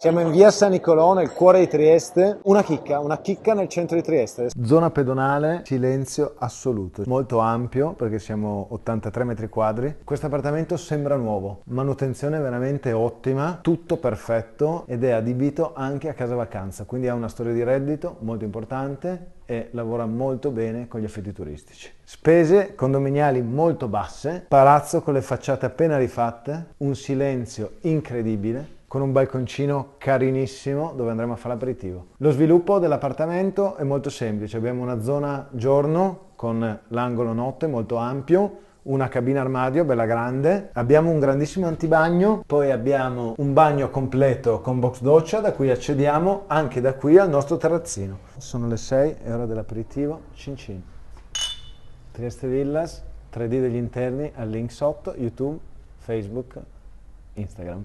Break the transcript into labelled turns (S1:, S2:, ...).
S1: Siamo in via San Nicolò, nel cuore di Trieste. Una chicca nel centro di Trieste.
S2: Zona pedonale, silenzio assoluto, molto ampio perché siamo 83 metri quadri. Questo appartamento sembra nuovo, manutenzione veramente ottima, tutto perfetto ed è adibito anche a casa vacanza, quindi ha una storia di reddito molto importante e lavora molto bene con gli affitti turistici. Spese condominiali molto basse, palazzo con le facciate appena rifatte, un silenzio incredibile, con un balconcino carinissimo dove andremo a fare l'aperitivo. Lo sviluppo dell'appartamento è molto semplice, abbiamo una zona giorno con l'angolo notte molto ampio, una cabina armadio bella grande, abbiamo un grandissimo antibagno, poi abbiamo un bagno completo con box doccia da cui accediamo anche da qui al nostro terrazzino. Sono le 6, è ora dell'aperitivo, cin cin. Trieste Villas, 3D degli interni al link sotto, YouTube, Facebook, Instagram.